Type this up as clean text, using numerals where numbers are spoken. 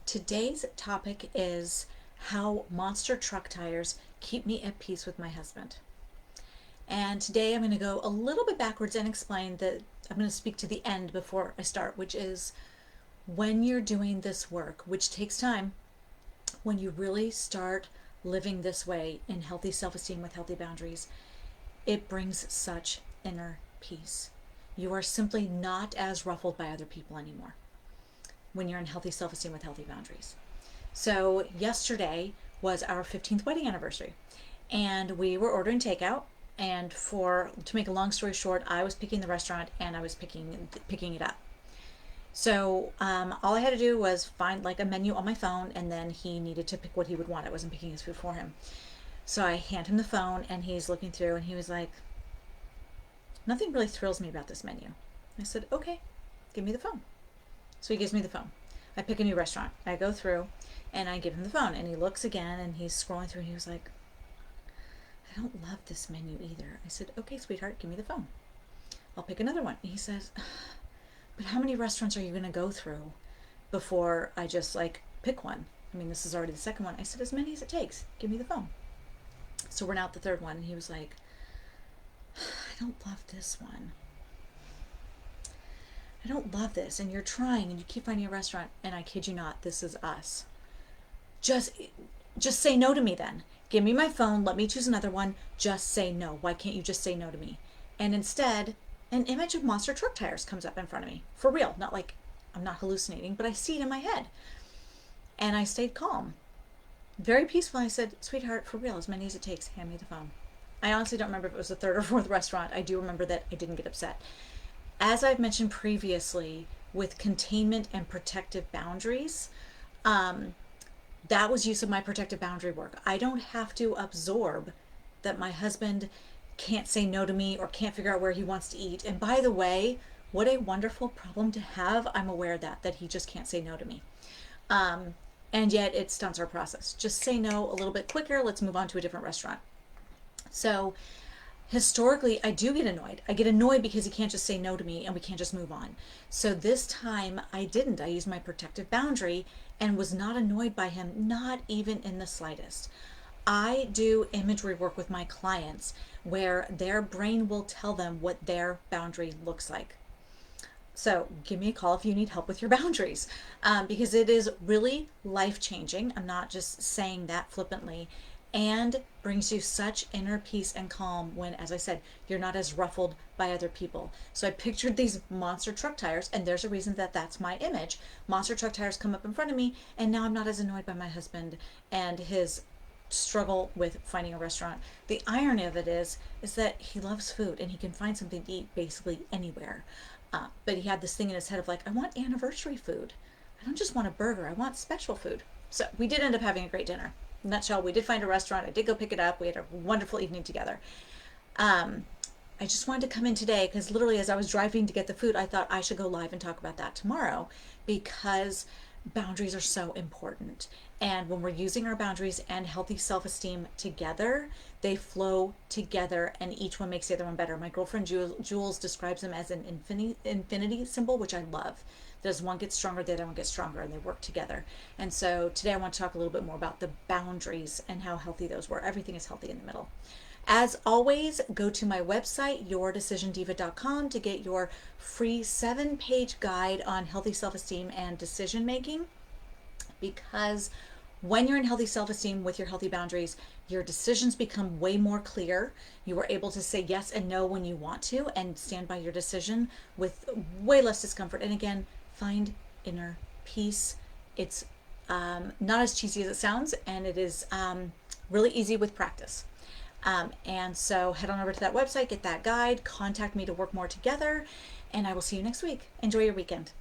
Today's topic is how monster truck tires keep me at peace with my husband. And today I'm going to go a little bit backwards and explain that I'm going to speak to the end before I start, which is when you're doing this work, which takes time, when you really start living this way in healthy self esteem with healthy boundaries, it brings such inner peace. You are simply not as ruffled by other people anymore when you're in healthy self esteem with healthy boundaries. So, yesterday was our 15th wedding anniversary, and we were ordering takeout. And to make a long story short, I was picking the restaurant and I was picking it up. So all I had to do was find like a menu on my phone, and then he needed to pick what he would want. I wasn't picking his food for him. So I hand him the phone, and he's looking through, and he was like, "Nothing really thrills me about this menu." I said, "Okay, give me the phone." So he gives me the phone. I pick a new restaurant. I go through, and I give him the phone, and he looks again, and he's scrolling through, and he was like, "I don't love this menu either." I said, "Okay, sweetheart, give me the phone. I'll pick another one." He says, "But how many restaurants are you going to go through before I just like pick one? I mean, this is already the second one." I said, "As many as it takes. Give me the phone." So we're now at the third one, and he was like, "I don't love this one. I don't love this. And you're trying, and you keep finding a restaurant." And I kid you not, this is us. Just, just say no to me then. Give me my phone. Let me choose another one. Just say no. Why can't you just say no to me? And instead, an image of monster truck tires comes up in front of me. For real. Not like I'm not hallucinating, but I see it in my head. And I stayed calm. Very peaceful. I said, "Sweetheart, for real, as many as it takes, hand me the phone." I honestly don't remember if it was the third or fourth restaurant. I do remember that I didn't get upset. As I've mentioned previously, with containment and protective boundaries, that was use of my protective boundary work. I don't have to absorb that my husband can't say no to me or can't figure out where he wants to eat. And by the way, what a wonderful problem to have. I'm aware of that he just can't say no to me. And yet it stunts our process. Just say no a little bit quicker. Let's move on to a different restaurant. So historically, I do get annoyed. I get annoyed because he can't just say no to me and we can't just move on. So this time I didn't. I used my protective boundary and was not annoyed by him, not even in the slightest. I do imagery work with my clients where their brain will tell them what their boundary looks like. So give me a call if you need help with your boundaries, because it is really life changing. I'm not just saying that flippantly, and brings you such inner peace and calm when, as I said, you're not as ruffled by other people. So I pictured these monster truck tires, and there's a reason that that's my image. Monster truck tires come up in front of me, and now I'm not as annoyed by my husband and his struggle with finding a restaurant. The irony of it is that he loves food and he can find something to eat basically anywhere. But he had this thing in his head of like, I want anniversary food. I don't just want a burger. I want special food. So we did end up having a great dinner. In a nutshell, we did find a restaurant. I did go pick it up. We had a wonderful evening together. I just wanted to come in today because literally as I was driving to get the food, I thought I should go live and talk about that tomorrow, because boundaries are so important. And when we're using our boundaries and healthy self-esteem together, they flow together and each one makes the other one better. My girlfriend Jules describes them as an infinity symbol, which I love. As one gets stronger, the other one gets stronger, and they work together. And so today I want to talk a little bit more about the boundaries and how healthy those were. Everything is healthy in the middle. As always, go to my website, yourdecisiondiva.com, to get your free 7-page guide on healthy self-esteem and decision making. Because when you're in healthy self-esteem with your healthy boundaries, your decisions become way more clear. You are able to say yes and no when you want to and stand by your decision with way less discomfort. And again, find inner peace. It's not as cheesy as it sounds, and it is really easy with practice. And so head on over to that website, get that guide, contact me to work more together, and I will see you next week. Enjoy your weekend.